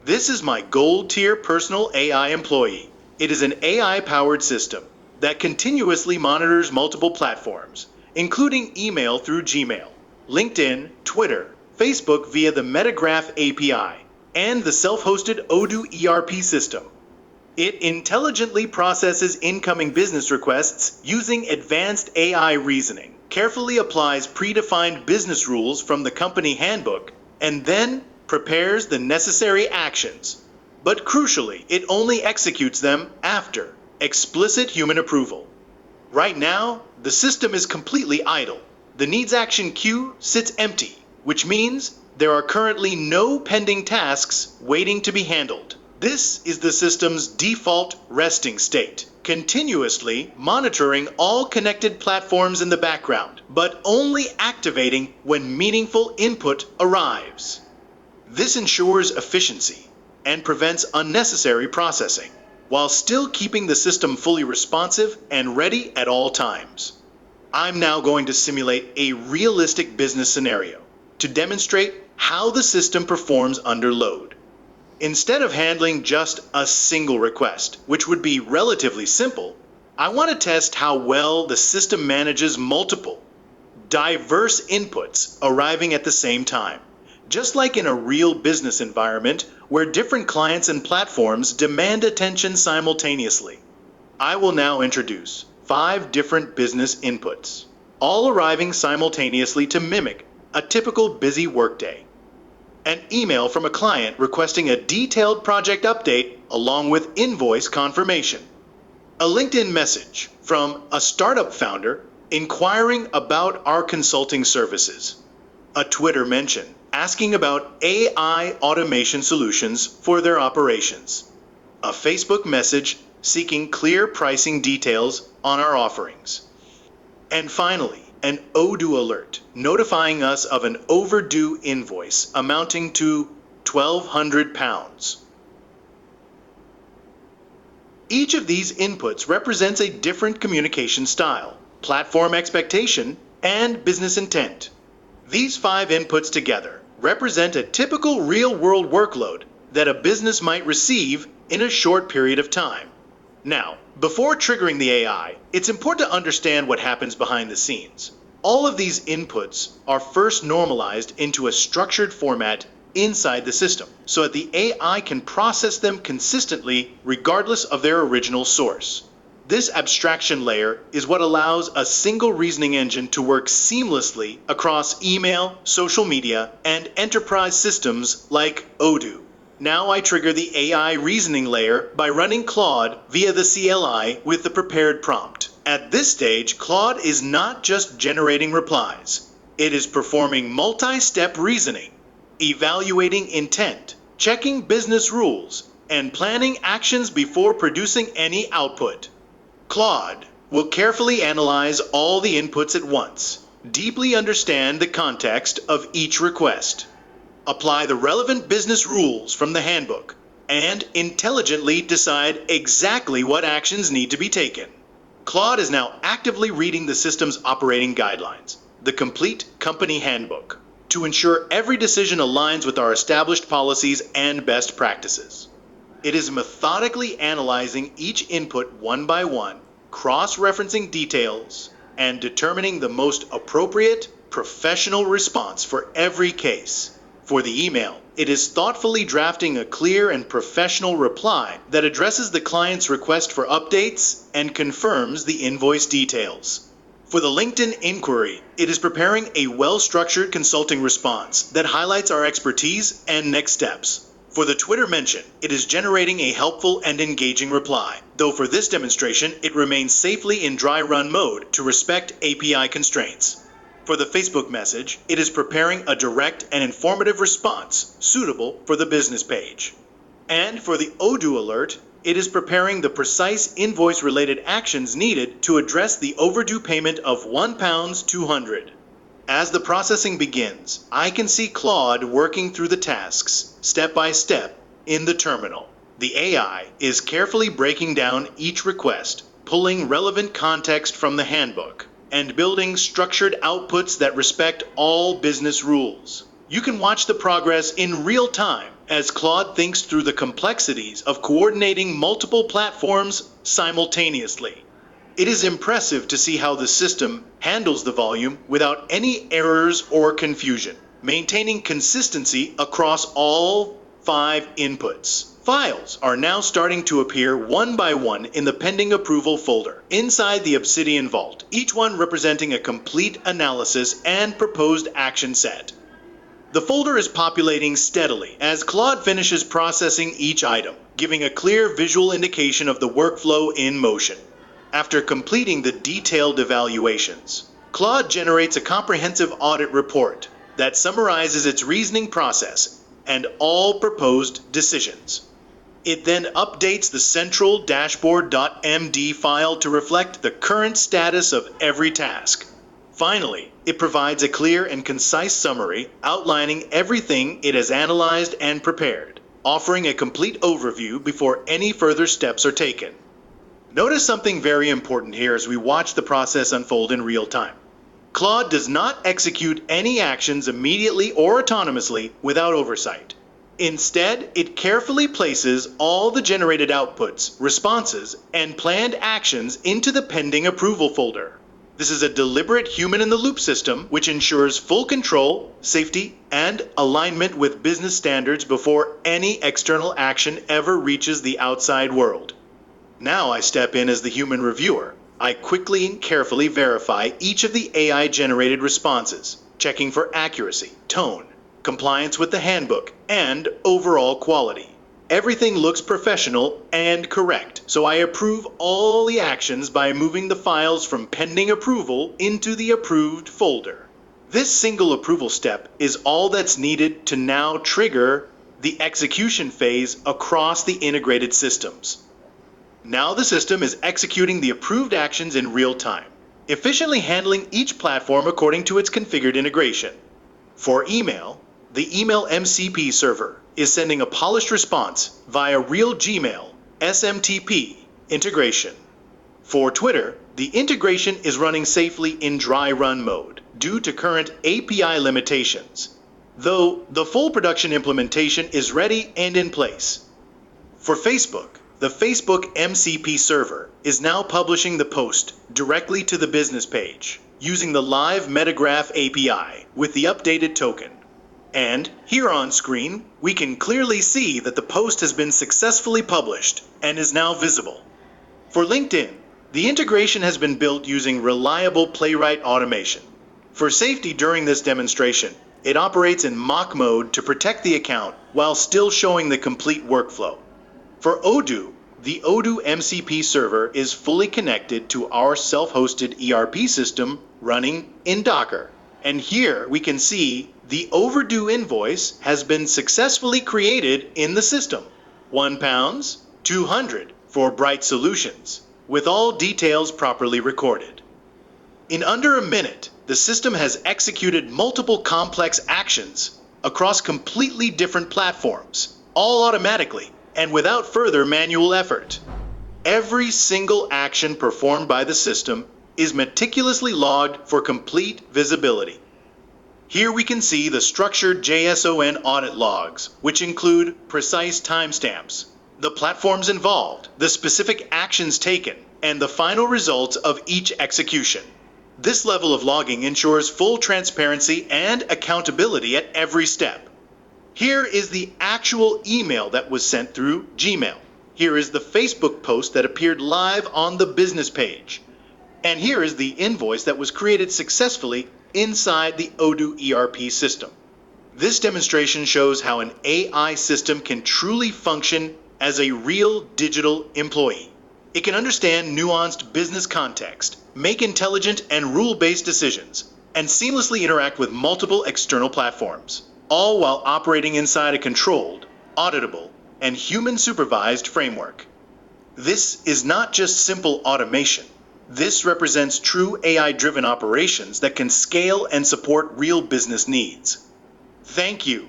This is my gold tier personal AI employee. It is an AI-powered system that continuously monitors multiple platforms, including email through Gmail, LinkedIn, Twitter, Facebook via the Metagraph API, and the self-hosted Odoo ERP system. It intelligently processes incoming business requests using advanced AI reasoning, carefully applies predefined business rules from the Company Handbook, and then prepares the necessary actions. But crucially, it only executes them after explicit human approval. Right now, the system is completely idle. The needs action queue sits empty, which means there are currently no pending tasks waiting to be handled. This is the system's default resting state, continuously monitoring all connected platforms in the background, but only activating when meaningful input arrives. This ensures efficiency and prevents unnecessary processing, while still keeping the system fully responsive and ready at all times. I'm now going to simulate a realistic business scenario to demonstrate how the system performs under load. Instead of handling just a single request, which would be relatively simple, I want to test how well the system manages multiple, diverse inputs arriving at the same time. Just like in a real business environment where different clients and platforms demand attention simultaneously. I will now introduce 5 different business inputs, all arriving simultaneously to mimic a typical busy workday. An email from a client requesting a detailed project update along with invoice confirmation. A LinkedIn message from a startup founder inquiring about our consulting services. A Twitter mention asking about AI automation solutions for their operations. A Facebook message seeking clear pricing details on our offerings. And finally, an Odoo alert notifying us of an overdue invoice amounting to £1,200. Each of these inputs represents a different communication style, platform expectation, and business intent. These 5 inputs together represent a typical real-world workload that a business might receive in a short period of time. Now, before triggering the AI, it's important to understand what happens behind the scenes. All of these inputs are first normalized into a structured format inside the system, so that the AI can process them consistently regardless of their original source. This abstraction layer is what allows a single reasoning engine to work seamlessly across email, social media, and enterprise systems like Odoo. Now I trigger the AI reasoning layer by running Claude via the CLI with the prepared prompt. At this stage, Claude is not just generating replies. It is performing multi-step reasoning, evaluating intent, checking business rules, and planning actions before producing any output. Claude will carefully analyze all the inputs at once, deeply understand the context of each request, apply the relevant business rules from the handbook, and intelligently decide exactly what actions need to be taken. Claude is now actively reading the system's operating guidelines, the complete Company Handbook, to ensure every decision aligns with our established policies and best practices. It is methodically analyzing each input one by one, cross-referencing details, and determining the most appropriate, professional response for every case. For the email, it is thoughtfully drafting a clear and professional reply that addresses the client's request for updates and confirms the invoice details. For the LinkedIn inquiry, it is preparing a well-structured consulting response that highlights our expertise and next steps. For the Twitter mention, it is generating a helpful and engaging reply, though for this demonstration, it remains safely in dry run mode to respect API constraints. For the Facebook message, it is preparing a direct and informative response suitable for the business page. And for the Odoo alert, it is preparing the precise invoice-related actions needed to address the overdue payment of £1,200. As the processing begins, I can see Claude working through the tasks, step by step, in the terminal. The AI is carefully breaking down each request, pulling relevant context from the handbook, and building structured outputs that respect all business rules. You can watch the progress in real time as Claude thinks through the complexities of coordinating multiple platforms simultaneously. It is impressive to see how the system handles the volume without any errors or confusion, maintaining consistency across all 5 inputs. Files are now starting to appear one by one in the pending approval folder inside the Obsidian Vault, each one representing a complete analysis and proposed action set. The folder is populating steadily as Claude finishes processing each item, giving a clear visual indication of the workflow in motion. After completing the detailed evaluations, Claude generates a comprehensive audit report that summarizes its reasoning process and all proposed decisions. It then updates the central dashboard.md file to reflect the current status of every task. Finally, it provides a clear and concise summary outlining everything it has analyzed and prepared, offering a complete overview before any further steps are taken. Notice something very important here as we watch the process unfold in real time. Claude does not execute any actions immediately or autonomously without oversight. Instead, it carefully places all the generated outputs, responses, and planned actions into the pending approval folder. This is a deliberate human-in-the-loop system which ensures full control, safety, and alignment with business standards before any external action ever reaches the outside world. Now I step in as the human reviewer. I quickly and carefully verify each of the AI-generated responses, checking for accuracy, tone, compliance with the handbook, and overall quality. Everything looks professional and correct, so I approve all the actions by moving the files from pending approval into the approved folder. This single approval step is all that's needed to now trigger the execution phase across the integrated systems. Now the system is executing the approved actions in real time, efficiently handling each platform according to its configured integration. For email, the email MCP server is sending a polished response via real Gmail SMTP integration. For Twitter, the integration is running safely in dry run mode due to current API limitations, though the full production implementation is ready and in place. For Facebook, the Facebook MCP server is now publishing the post directly to the business page using the live Metagraph API with the updated token. And here on screen, we can clearly see that the post has been successfully published and is now visible. For LinkedIn, the integration has been built using reliable Playwright automation. For safety during this demonstration, it operates in mock mode to protect the account while still showing the complete workflow. For Odoo, the Odoo MCP server is fully connected to our self-hosted ERP system running in Docker. And here we can see the overdue invoice has been successfully created in the system. £1, 200 for Bright Solutions, with all details properly recorded. In under a minute, the system has executed multiple complex actions across completely different platforms, all automatically and without further manual effort. Every single action performed by the system is meticulously logged for complete visibility. Here we can see the structured JSON audit logs, which include precise timestamps, the platforms involved, the specific actions taken, and the final results of each execution. This level of logging ensures full transparency and accountability at every step. Here is the actual email that was sent through Gmail. Here is the Facebook post that appeared live on the business page. And here is the invoice that was created successfully inside the Odoo ERP system. This demonstration shows how an AI system can truly function as a real digital employee. It can understand nuanced business context, make intelligent and rule-based decisions, and seamlessly interact with multiple external platforms, all while operating inside a controlled, auditable, and human-supervised framework. This is not just simple automation. This represents true AI-driven operations that can scale and support real business needs. Thank you